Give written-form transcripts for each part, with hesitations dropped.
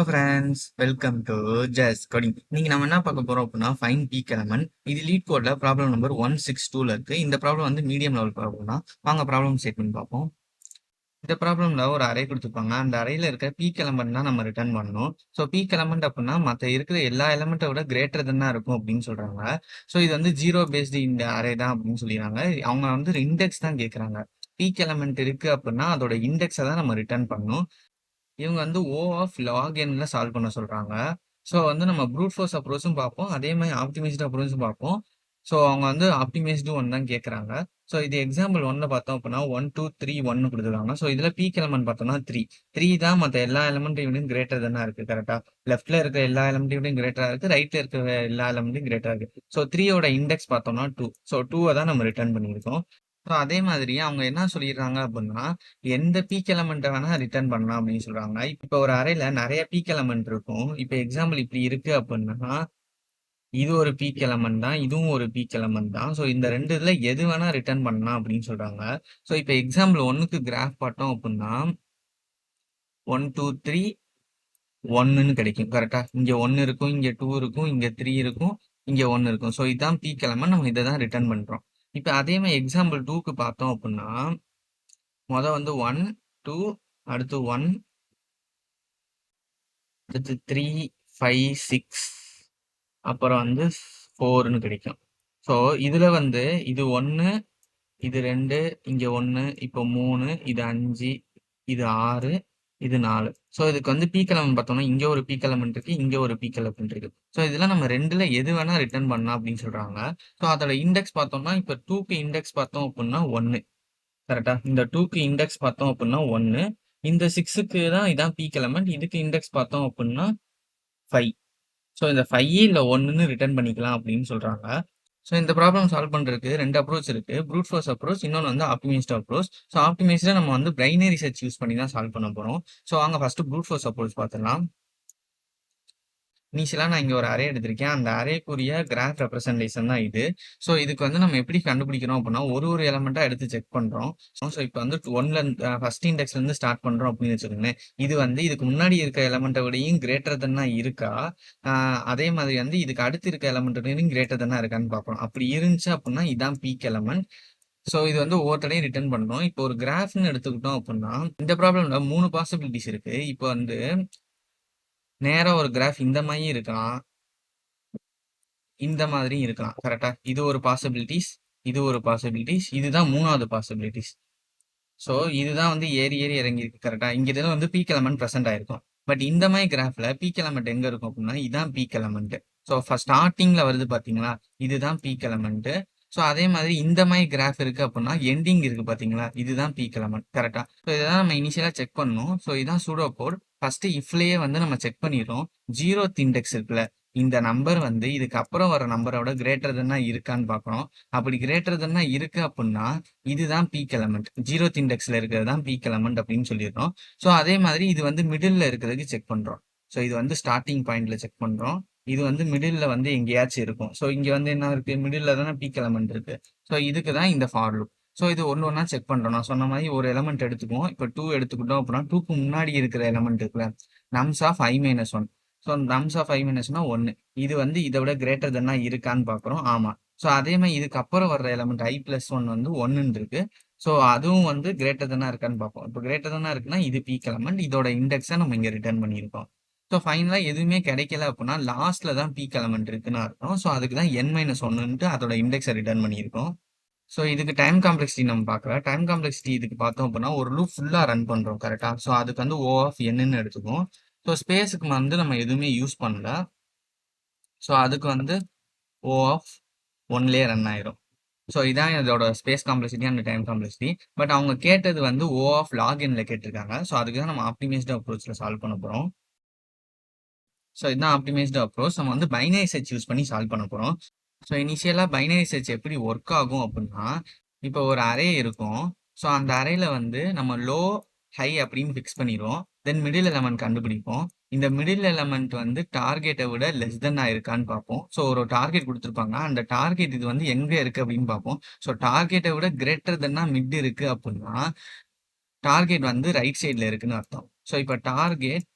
Friends, welcome to just coding. இன்னைக்கு நம்ம என்ன பார்க்க போறோம் அப்படின்னா ஃபைன் பீக் எலமெண்ட். இது லீட் கோட்ல ப்ராப்ளம் நம்பர் 162ல இருக்கு. இந்த ப்ராப்ளம் வந்து மீடியம் லெவல் ப்ராப்ளம் தான். வாங்க ப்ராப்ளம் ஸ்டேட்மெண்ட் பார்ப்போம். இந்த ப்ராப்ளம்ல ஒரு அரே கொடுத்துருப்பாங்க. அந்த அரேல இருக்க பீக் எலமெண்ட் தான் நம்ம ரிட்டர்ன் பண்ணணும். ஸோ பீக் எலமெண்ட் அப்படின்னா மற்ற இருக்கிற எல்லா எலமெண்ட்டை விட கிரேட்டர் தான் இருக்கும் அப்படின்னு சொல்றாங்க. ஸோ இது வந்து ஜீரோ பேஸ்டு இந்த அரே தான் அப்படின்னு சொல்லிடுறாங்க. அவங்க வந்து இண்டெக்ஸ் தான் கேட்குறாங்க. பீக் எலமெண்ட் இருக்கு அப்படின்னா அதோட இண்டெக்ஸை தான் நம்ம ரிட்டர்ன் பண்ணணும். இவங்க வந்து ஓ ஆஃப் லாக் என்ல சால்வ் பண்ண சொல்றாங்க. ஸோ வந்து நம்ம ப்ரூட் ஃபோர்ஸ் அப்ரோச்சும் பார்ப்போம். அதே மாதிரி ஆப்டிமைஸ்டு அப்ரோச்சும் பார்ப்போம். ஸோ அவங்க வந்து ஆப்டிமைஸ்டு ஒன் தான் கேட்குறாங்க. ஸோ இது எக்ஸாம்பிள் ஒன்ல பார்த்தோம் அப்படின்னா 1 2 3 1 கொடுத்துருக்காங்க. ஸோ இதுல பீக் எலமெண்ட் பார்த்தோம்னா 3 3 தான் மற்ற எல்லா எலமெண்ட்டையும் விட கிரேட்டர் தானே இருக்கு. கரெக்டா லெஃப்ட்ல இருக்க எல்லா எலமெண்ட்டையும் விட கிரேட்டரா இருக்கு, ரைட்ல இருக்க எல்லா எலமெண்ட்டையும் கிரேட்டரா இருக்கு. ஸோ 3யோட இண்டெக்ஸ் பார்த்தோம்னா 2. ஸோ 2 தான் நம்ம ரிட்டர்ன் பண்ணியிருக்கோம். ஸோ அதே மாதிரி அவங்க என்ன சொல்லிடுறாங்க அப்படின்னா எந்த பீக் எலமெண்ட்டை வேணா ரிட்டர்ன் பண்ணலாம் அப்படின்னு சொல்றாங்க. இப்போ ஒரு அரேல நிறைய பீக் எலமெண்ட் இருக்கும். இப்போ எக்ஸாம்பிள் இப்படி இருக்கு அப்படின்னா இது ஒரு பீக் எலமெண்ட் தான், இதுவும் ஒரு பீக் எலமெண்ட் தான். ஸோ இந்த ரெண்டு இதுல எது வேணா ரிட்டர்ன் பண்ணலாம் அப்படின்னு சொல்றாங்க. ஸோ இப்போ எக்ஸாம்பிள் ஒன்னுக்கு கிராஃப் பார்த்தோம் அப்படின்னா 1 2 3 1ன்னு கிடைக்கும். கரெக்டா இங்க 1 இருக்கும், இங்க 2 இருக்கும், இங்க 3 இருக்கும், இங்க 1 இருக்கும். ஸோ இதுதான் பீக் எலமெண்ட், நம்ம இதை தான் ரிட்டர்ன் பண்றோம். இப்போ அதே மாதிரி எக்ஸாம்பிள் 2க்கு பார்த்தோம் அப்படின்னா வந்து 1 2 அடுத்து 1 அடுத்து 3 5 6 அப்புறம் வந்து 4ன்னு கிடைக்கும். ஸோ இதுல வந்து இது 1 இது 2 இங்க 1 இப்போ 3 இது 5 இது 6 இது 4. ஸோ இதுக்கு வந்து பீக் எலமெண்ட் பார்த்தோம்னா இங்க ஒரு பீக் எலமெண்ட் இருக்கு, இங்க ஒரு பீக் எலமெண்ட் இருக்கு. ஸோ இதெல்லாம் நம்ம ரெண்டுல எது வேணா ரிட்டர்ன் பண்ணலாம் அப்படின்னு சொல்றாங்க. ஸோ அதோட இண்டெக்ஸ் பார்த்தோம்னா இப்போ 2க்கு இண்டெக்ஸ் பார்த்தோம் அப்படின்னா 1. கரெக்டா இந்த 2க்கு இண்டெக்ஸ் பார்த்தோம் அப்படின்னா 1. இந்த 6க்கு தான் இதான் பீக் எலமெண்ட், இதுக்கு இண்டெக்ஸ் பார்த்தோம் அப்படின்னா 5. ஸோ இந்த 5 இல்ல 1ன்னு ரிட்டர்ன் பண்ணிக்கலாம் அப்படின்னு சொல்றாங்க. ஸோ இந்த ப்ராப்ளம் சால்வ் பண்றதுக்கு ரெண்டு அப்ரோச் இருக்கு. ப்ரூட் ஃபோர்ஸ் அப்ரோச், இன்னொன்று வந்து ஆப்டிமைஸ்ட் அப்ரோச். ஸோ ஆப்டிமைஸ்ட்ல நம்ம வந்து பைனரி சர்ச் யூஸ் பண்ணி தான் சால்வ் பண்ண போறோம். ஸோ வாங்க ஃபர்ஸ்ட் ப்ரூட் ஃபோர்ஸ் அப்ரோச் பார்த்துடலாம். இனிஷியலா நான் இங்க ஒரு அரே எடுத்திருக்கேன். அந்த அரேக்குரிய கிராஃப் ரெப்ரசன்டேஷன் தான் இது. ஸோ இதுக்கு வந்து நம்ம எப்படி கண்டுபிடிக்கிறோம் அப்படின்னா ஒரு எலமெண்ட்டா எடுத்து செக் பண்றோம். ஸோ இப்போ வந்து ஒன்ல ஃபர்ஸ்ட் இண்டெக்ஸ்ல இருந்து ஸ்டார்ட் பண்றோம் அப்படின்னு வச்சுக்கோங்களேன். இது வந்து இதுக்கு முன்னாடி இருக்க எலமெண்ட்டை விடையும் கிரேட்டர் தன்னா இருக்கா, அதே மாதிரி வந்து இதுக்கு அடுத்து இருக்க எலமெண்ட்டையும் கிரேட்டர் தன்னா இருக்கான்னு பார்க்கணும். அப்படி இருந்துச்சு அப்படின்னா இதான் பீக் எலமெண்ட். ஸோ இது வந்து ஒவ்வொருத்தடையும் ரிட்டர்ன் பண்ணணும். இப்போ ஒரு கிராஃப்னு எடுத்துக்கிட்டோம் அப்படின்னா இந்த ப்ராப்ளம்ல 3 பாசிபிலிட்டிஸ் இருக்கு. இப்போ வந்து நேரா ஒரு கிராஃப் இந்த மாதிரி இருக்கலாம், இந்த மாதிரியும் இருக்கலாம். கரெக்டா இது ஒரு பாசிபிலிட்டிஸ், இது ஒரு பாசிபிலிட்டிஸ், இதுதான் மூணாவது பாசிபிலிட்டிஸ். ஸோ இதுதான் வந்து ஏறி ஏறி இறங்கி இருக்கு. கரெக்டா இங்க இதுல வந்து பீக் எலமெண்ட் ப்ரெசென்ட் ஆயிருக்கும். பட் இந்த மாதிரி கிராஃப்ல பீக் எலமெண்ட் எங்க இருக்கும் அப்படின்னா இதான் பீக் எலமெண்ட். ஸோ ஃபர்ஸ்ட் ஸ்டார்டிங்ல வருது பாத்தீங்களா, இதுதான் பீக் எலமெண்ட். ஸோ அதே மாதிரி இந்த மாதிரி கிராஃப் இருக்கு அப்படின்னா எண்டிங் இருக்கு பாத்தீங்களா, இதுதான் பீக் எலமெண்ட். கரெக்டா ஸோ இதான் நம்ம இனிஷியலா செக் பண்ணணும். ஸோ இதான் சூடோ கோட். ஃபர்ஸ்ட் இஃப்லயே வந்து நம்ம செக் பண்ணிடுறோம். 0th இண்டெக்ஸ் இருக்குல்ல, இந்த நம்பர் வந்து இதுக்கு அப்புறம் வர நம்பரோட கிரேட்டர் தானா இருக்கான்னு பார்க்கணும். அப்படி கிரேட்டர் தானா இருக்கு அப்படின்னா இதுதான் பீக் எலமெண்ட். 0th இண்டெக்ஸ்ல இருக்கிறது தான் பீக் எலமெண்ட் அப்படின்னு சொல்லிடுறோம். ஸோ அதே மாதிரி இது வந்து மிடில்ல இருக்கிறதுக்கு செக் பண்றோம். ஸோ இது வந்து ஸ்டார்டிங் பாயிண்ட்ல செக் பண்றோம். இது வந்து மிடில்ல வந்து எங்கேயாச்சும் இருக்கும். ஸோ இங்க வந்து என்ன இருக்கு, மிடில்ல தானே பீக் எலமெண்ட் இருக்கு. ஸோ இதுக்கு தான் இந்த ஃபார் லூப். ஸோ இது ஒன்று ஒன்றா செக் பண்றோம். நான் சொன்ன மாதிரி ஒரு எலமெண்ட் எடுத்துக்குவோம். இப்போ 2 எடுத்துக்கிட்டோம் அப்படின்னா 2க்கு முன்னாடி இருக்கிற எலமெண்ட் இருக்குல்ல, nums of I - 1. So nums of I - 1 இது வந்து இதை விட கிரேட்டர் தானா இருக்கான்னு பார்க்குறோம். ஆமா. ஸோ அதே மாதிரி இதுக்கு அப்புறம் வர்ற எலமெண்ட் I+1 வந்து 1 இருக்கு. ஸோ அதுவும் வந்து கிரேட்டர் தானா இருக்கான்னு பார்ப்போம். இப்போ கிரேட்டர் தானா இருக்குன்னா இது பீக் எலமெண்ட், இதோட இண்டெக்ஸை நம்ம இங்க ரிட்டர்ன் பண்ணியிருக்கோம். ஸோ ஃபைனலா எதுவுமே கிடைக்கல அப்படின்னா லாஸ்ட்ல தான் பீக் எலமெண்ட் இருக்குன்னு அர்த்தம். ஸோ அதுக்கு தான் N-1ன்ட்டு அதோட இண்டெக்ஸை ரிட்டர்ன் பண்ணியிருக்கோம். ஸோ இதுக்கு டைம் காம்ப்ளெக்சிட்டி நம்ம பார்க்கல. டைம் காம்ப்ளெக்சிட்டி இதுக்கு பார்த்தோம் அப்படின்னா ஒரு லூப் ஃபுல்லா ரன் பண்றோம். கரெக்டா ஸோ அதுக்கு வந்து O ஆஃப் Nன்னு எடுத்துக்கும். ஸோ ஸ்பேஸுக்கு வந்து நம்ம எதுவுமே யூஸ் பண்ணல. ஸோ அதுக்கு வந்து O ஆஃப் 1லே ரன் ஆயிரும். ஸோ இதான் இதோட space complexity and time complexity. But அவங்க கேட்டது வந்து O ஆஃப் லாக் என்ல கேட்டிருக்காங்க. ஸோ அதுக்கு தான் நம்ம ஆப்டிமைஸ்டு அப்ரோச்ல சால்வ் பண்ண போறோம். ஸோ இதுதான் ஆப்டிமைஸ்டு அப்ரோச். நம்ம வந்து பைனரி சர்ச் யூஸ் பண்ணி சால்வ் பண்ண போறோம். ஸோ இனிஷியலா பைனரி சர்ச் எப்படி ஒர்க் ஆகும் அப்படின்னா, இப்போ ஒரு அரே இருக்கும். ஸோ அந்த அரேல வந்து நம்ம லோ ஹை அப்படின்னு ஃபிக்ஸ் பண்ணிடுவோம். தென் மிடில் எலமெண்ட் கண்டுபிடிப்போம். இந்த மிடில் எலமெண்ட் வந்து டார்கெட்டை விட லெஸ் தென் இருக்கான்னு பார்ப்போம். ஸோ ஒரு டார்கெட் கொடுத்துருப்பாங்க. அந்த டார்கெட் இது வந்து எங்க இருக்கு அப்படின்னு பார்ப்போம். ஸோ டார்கெட்டை விட கிரேட்டர் தென்னா மிட் இருக்கு அப்படின்னா டார்கெட் வந்து ரைட் சைட்ல இருக்குன்னு அர்த்தம். ஸோ இப்போ target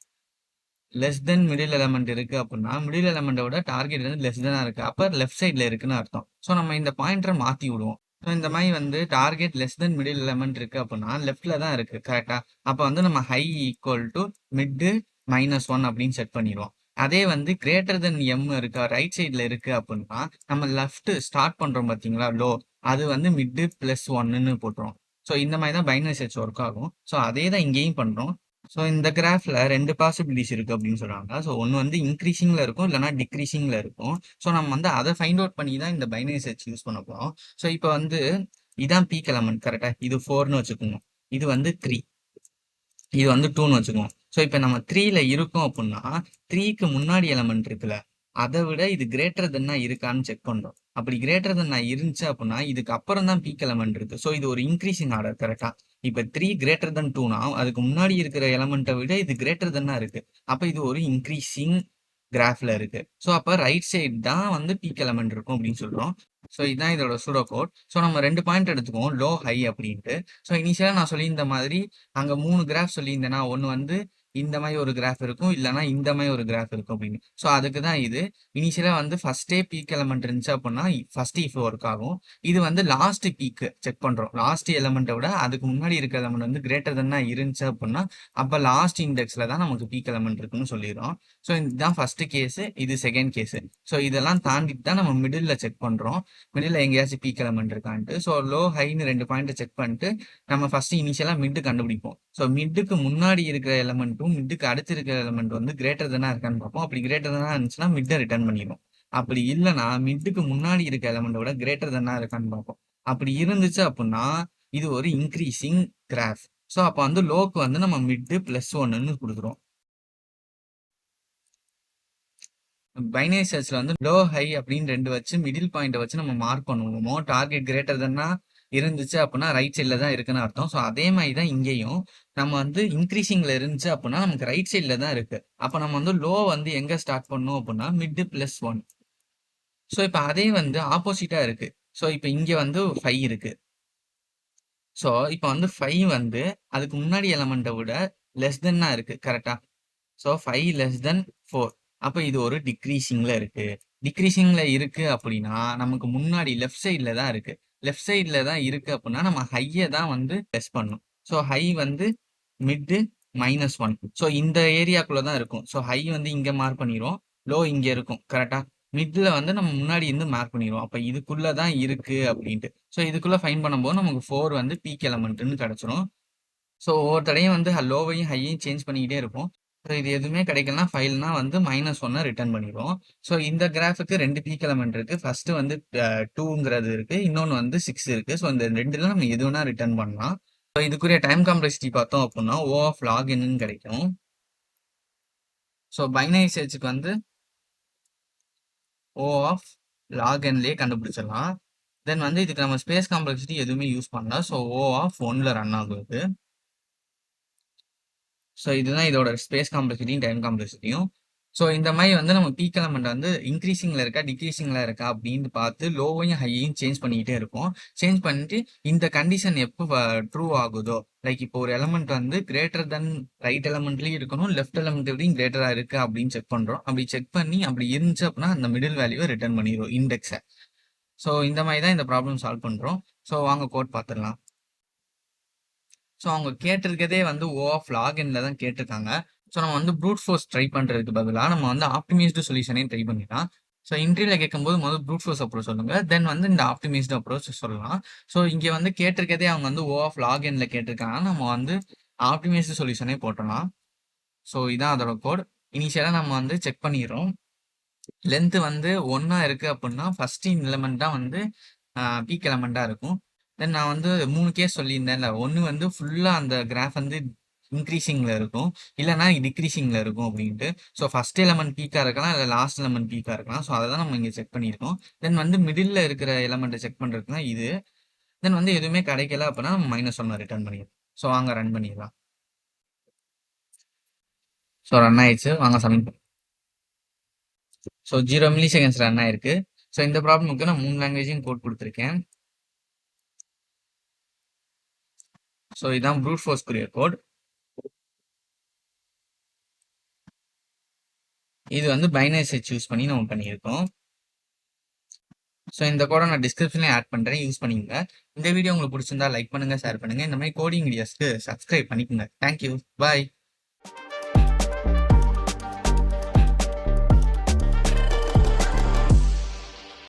less than middle element இருக்கு அப்படின்னா மிடில் எலமெண்ட்டை விட டார்கெட் வந்து லெஸ் தெனா இருக்கு அப்போ லெஃப்ட் சைடில் இருக்குன்னு அர்த்தம். ஸோ நம்ம இந்த பாயிண்டரை மாற்றி விடுவோம். ஸோ இந்த மாதிரி வந்து target less than middle element இருக்கு அப்படின்னா லெஃப்ட்ல தான் இருக்கு கரெக்டா. அப்போ வந்து நம்ம ஹை ஈக்குவல் டு மிட்டு -1 அப்படின்னு செட் பண்ணிடுவோம். அதே வந்து கிரேட்டர் தென் எம் இருக்கா ரைட் சைடில் இருக்கு அப்படின்னா நம்ம லெஃப்ட் ஸ்டார்ட் பண்றோம் பார்த்தீங்களா லோ, அது வந்து மிட்டு +1ன்னு போட்டுரும். ஸோ இந்த மாதிரி தான் பைனரி சர்ச் ஒர்க் ஆகும். ஸோ அதே தான் இங்கேயும் பண்றோம். ஸோ இந்த கிராஃப்ல 2 பாசிபிலிட்டிஸ் இருக்கு அப்படின்னு சொல்றாங்க. ஸோ ஒன்று வந்து இன்க்ரீசிங்ல இருக்கும், இல்லைனா டிக்ரீசிங்ல இருக்கும். ஸோ நம்ம வந்து அதை ஃபைண்ட் அவுட் பண்ணி தான் இந்த பைனரி சர்ச் யூஸ் பண்ண போறோம். ஸோ இப்போ வந்து இதான் பீக் எலமெண்ட் கரெக்டா. இது 4ன்னு வச்சுக்கோங்க. இது வந்து 3, இது வந்து 2ன்னு வச்சுக்கோங்க. ஸோ இப்போ நம்ம 3ல இருக்கோம் அப்படின்னா 3க்கு முன்னாடி எலமெண்ட் இருக்குல்ல, அதை விட இது கிரேட்டர் தென்னா இருக்கான்னு செக் பண்றோம். அப்படி கிரேட்டர் தென்னா இருந்துச்சு அப்படின்னா இதுக்கு அப்புறம் தான் பீக் எலமெண்ட் இருக்கு. ஸோ இது ஒரு இன்க்ரீசிங் ஆர்டர் கரெக்டா. இப்போ 3 கிரேட்டர் தென் 2னா அதுக்கு முன்னாடி இருக்கிற எலமெண்ட்டை விட இது கிரேட்டர் தென்னா இருக்கு. அப்போ இது ஒரு இன்க்ரீசிங் கிராஃப்ல இருக்கு. ஸோ அப்போ ரைட் சைடு தான் வந்து பீக் எலமெண்ட் இருக்கும் அப்படின்னு சொல்றோம். ஸோ இதுதான் இதோட சூடோ கோட். ஸோ நம்ம 2 பாயிண்ட் எடுத்துக்குவோம் லோ ஹை அப்படின்ட்டு. ஸோ இனிஷியலாக நான் சொல்லியிருந்த மாதிரி அங்கே 3 கிராஃப் சொல்லியிருந்தேன்னா ஒன்று வந்து இந்த மாதிரி ஒரு கிராஃப் இருக்கும், இல்லைனா இந்த மாதிரி ஒரு கிராஃப் இருக்கும் அப்படின்னு. ஸோ அதுக்கு தான் இது. இனிஷியலாக வந்து ஃபர்ஸ்டே பீக் எலமெண்ட் இருந்துச்சு அப்படின்னா ஃபர்ஸ்ட் இஃப் ஒர்க் ஆகும். இது வந்து லாஸ்ட் பீக் செக் பண்றோம். லாஸ்ட் எலமெண்ட்டை விட அதுக்கு முன்னாடி இருக்க எலமெண்ட் வந்து கிரேட்டர் தென்னா இருந்துச்சு அப்படின்னா அப்போ லாஸ்ட் இண்டெக்ஸ்ல தான் நமக்கு பீக் எலமெண்ட் இருக்குன்னு சொல்லிடுறோம். ஸோ இதுதான் ஃபர்ஸ்ட் கேஸ், இது செகண்ட் கேஸ். ஸோ இதெல்லாம் தாண்டிட்டு தான் நம்ம மிடில் செக் பண்றோம். மிடில் எங்கேயாச்சும் பீக் எலமெண்ட் இருக்கான்ட்டு. ஸோ லோ ஹைன்னு 2 பாயிண்ட் செக் பண்ணிட்டு நம்ம ஃபர்ஸ்ட் இனிஷியலா மிட் கண்டுபிடிப்போம். ஸோ மிட்டுக்கு முன்னாடி இருக்கிற எலமெண்ட்டும் மிட்டுக்கு அடுத்து இருக்கிற எலமெண்ட் வந்து கிரேட்டர் தானா இருக்கான்னு பார்ப்போம். அப்படி கிரேட்டர் தானா இருந்துச்சுன்னா மிட்டை ரிட்டர்ன் பண்ணிடுவோம். அப்படி இல்லைன்னா மிட்டுக்கு முன்னாடி இருக்க எலமெண்ட்டை விட கிரேட்டர் தானா இருக்கான்னு பார்ப்போம். அப்படி இருந்துச்சு அப்படின்னா இது ஒரு இன்க்ரீசிங் கிராஃப். ஸோ அப்போ வந்து லோக்கு வந்து நம்ம மிட்டு +1ன்னு கொடுக்குறோம். பைனரி சர்ச்ல வந்து லோ ஹை அப்படின்னு 2 வச்சு மிடில் பாயிண்ட்டை வச்சு நம்ம மார்க் பண்ணுவோமோ டார்கெட் கிரேட்டர் தானா இருந்துச்சு அப்படின்னா ரைட் சைடில் தான் இருக்குன்னு அர்த்தம். ஸோ அதே மாதிரி தான் இங்கேயும் நம்ம வந்து இன்க்ரீசிங்ல இருந்துச்சு அப்படின்னா நமக்கு ரைட் சைடில் தான் இருக்கு. அப்போ நம்ம வந்து லோ வந்து எங்க ஸ்டார்ட் பண்ணோம் அப்படின்னா மிட் +1. ஸோ இப்போ அதே வந்து ஆப்போசிட்டா இருக்கு. ஸோ இப்போ இங்க வந்து 5 இருக்கு. ஸோ இப்போ வந்து 5 வந்து அதுக்கு முன்னாடி எலமெண்ட்டை விட லெஸ் தென்னா இருக்கு கரெக்டா. So 5 less than 4. அப்போ இது ஒரு டிக்ரீசிங்ல இருக்கு. டிக்ரீசிங்ல இருக்கு அப்படின்னா நமக்கு முன்னாடி லெஃப்ட் சைடில் தான் இருக்கு. லெஃப்ட் சைடில் தான் இருக்கு அப்படின்னா நம்ம ஹையை தான் வந்து டெஸ்ட் பண்ணும். ஸோ ஹை வந்து மிட்டு -1. ஸோ இந்த ஏரியாக்குள்ள தான் இருக்கும். ஸோ ஹை வந்து இங்கே மார்க் பண்ணிடுவோம், லோ இங்கே இருக்கும் கரெக்டா. மிட்ல வந்து நம்ம முன்னாடி இருந்து மார்க் பண்ணிடுவோம். அப்போ இதுக்குள்ள தான் இருக்கு அப்படின்ட்டு. ஸோ இதுக்குள்ள ஃபைன் பண்ணும்போது நமக்கு 4 வந்து பீக் எலமெண்ட்னு கிடைச்சிரும். ஸோ ஒவ்வொரு தடையும் வந்து லோவையும் ஹையையும் சேஞ்ச் பண்ணிக்கிட்டே இருப்போம். ஸோ இது எதுவுமே கிடைக்கலனா ஃபைல்னா வந்து -1 ரிட்டர்ன் பண்ணிடுவோம். ஸோ இந்த கிராஃபுக்கு 2 பீக் எலமெண்ட் இருக்கு. ஃபர்ஸ்ட் வந்து 2ங்கிறது இருக்கு, இன்னொன்று வந்து 6 இருக்கு. ஸோ இந்த ரெண்டுல நம்ம எது வேணா ரிட்டர்ன் பண்ணலாம். ஸோ இதுக்குரிய டைம் காம்ப்ளெக்சிட்டி பார்த்தோம் அப்படின்னா O ஆஃப் log n கிடைக்கும். ஸோ பைனரி சர்ச்சுக்கு வந்து O ஆஃப் log nலயே கண்டுபிடிச்சிடலாம். தென் வந்து இதுக்கு நம்ம ஸ்பேஸ் காம்ப்ளெக்சிட்டி எதுவுமே யூஸ் பண்ணலாம். ஸோ O ஆஃப் 1ல ரன் ஆகுது. ஸோ இதுதான் இதோட ஸ்பேஸ் காம்ப்ளெக்சிட்டியும் டைம் காம்ப்ளெக்சிட்டியும். ஸோ இந்த மாதிரி வந்து நம்ம பீக் எலமெண்ட் வந்து இன்க்ரீசிங்ல இருக்கா டிக்ரீசிங்ல இருக்கா அப்படின்னு பார்த்து லோவையும் ஹையையும் சேஞ்ச் பண்ணிக்கிட்டே இருப்போம். சேஞ்ச் பண்ணிட்டு இந்த கண்டிஷன் எப்போ ட்ரூ ஆகுதோ, லைக் இப்போ ஒரு எலமெண்ட் வந்து கிரேட்டர் தென் ரைட் எலமெண்ட்லயும் இருக்கணும், லெஃப்ட் எலமெண்ட்லையும் கிரேட்டரா இருக்கு அப்படின்னு செக் பண்றோம். அப்படி செக் பண்ணி அப்படி இருந்துச்சு அப்படின்னா அந்த மிடில் வேல்யூவை ரிட்டர்ன் பண்ணிடுவோம் இண்டெக்ஸை. ஸோ இந்த மாதிரி தான் இந்த ப்ராப்ளம் சால்வ் பண்றோம். ஸோ வாங்க கோட் பார்த்துடலாம். ஸோ அவங்க கேட்டிருக்கதே வந்து O ஆஃப் லாகின்ல தான் கேட்டிருக்காங்க. ஸோ நம்ம வந்து ப்ரூட் ஃபோர்ஸ் ட்ரை பண்ணுறதுக்கு பதிலாக நம்ம வந்து ஆப்டிமைஸ்டு சொல்யூஷனையும் ட்ரை பண்ணிடலாம். ஸோ இன்டர்வியூவில் கேட்கும்போது முதல் ப்ரூட் ஃபோர்ஸ் அப்ரோச் சொல்லுங்க, தென் வந்து இந்த ஆப்டிமைஸ்டு அப்ரோச் சொல்லலாம். ஸோ இங்கே வந்து கேட்டிருக்கதே அவங்க வந்து O ஆஃப் லாகின்ல கேட்டிருக்காங்க, நம்ம வந்து ஆப்டிமைஸ்டு சொல்யூஷனே போட்டலாம். ஸோ இதான் அதோட கோட். இனிஷியலாக நம்ம வந்து செக் பண்ணிடுறோம். லென்த் வந்து 1 இருக்கு அப்படின்னா ஃபர்ஸ்ட் எலமெண்ட் தான் வந்து பீக் எலமெண்டா இருக்கும். தென் நான் வந்து 3 கேஸ் சொல்லியிருந்தேன்ல, ஒன்று வந்து ஃபுல்லா அந்த கிராஃப் வந்து இன்க்ரீசிங்ல இருக்கும், இல்லைனா டிக்ரீசிங்ல இருக்கும் அப்படின்ட்டு. ஸோ ஃபர்ஸ்ட் எலமெண்ட் பீக்கா இருக்கலாம், இல்லை லாஸ்ட் எலமெண்ட் பீக்கா இருக்கலாம். ஸோ அதை தான் நம்ம இங்கே செக் பண்ணியிருக்கோம். தென் வந்து மிடில் இருக்கிற எலமெண்ட்டை செக் பண்ணுறதுக்குனா இது. தென் வந்து எதுவுமே கிடைக்கல அப்படின்னா நம்ம -1 ரிட்டர்ன் பண்ணிடுவோம். ஸோ வாங்க ரன் பண்ணிடலாம். ஸோ ரன் ஆயிடுச்சு, வாங்க submit. So 0 milli seconds run ஆயிருக்கு. ஸோ இந்த ப்ராப்ளமுக்கு நான் 3 லாங்குவேஜையும் கோட் கொடுத்துருக்கேன். ஸோ இதான் ப்ரூட் ஃபோர்ஸ்க்குரிய கோட். இது வந்து பைனரி சர்ச் யூஸ் பண்ணி நம்ம பண்ணியிருக்கோம். ஸோ இந்த கோட நான் டிஸ்கிரிப்ஷன்லேயே ஆட் பண்ணுறேன், யூஸ் பண்ணிக்கோங்க. இந்த வீடியோ உங்களுக்கு பிடிச்சிருந்தா லைக் பண்ணுங்கள், ஷேர் பண்ணுங்கள். இந்த மாதிரி கோடிங் வீடியோஸ்க்கு சப்ஸ்கிரைப் பண்ணிக்கோங்க. தேங்க்யூ, பாய்.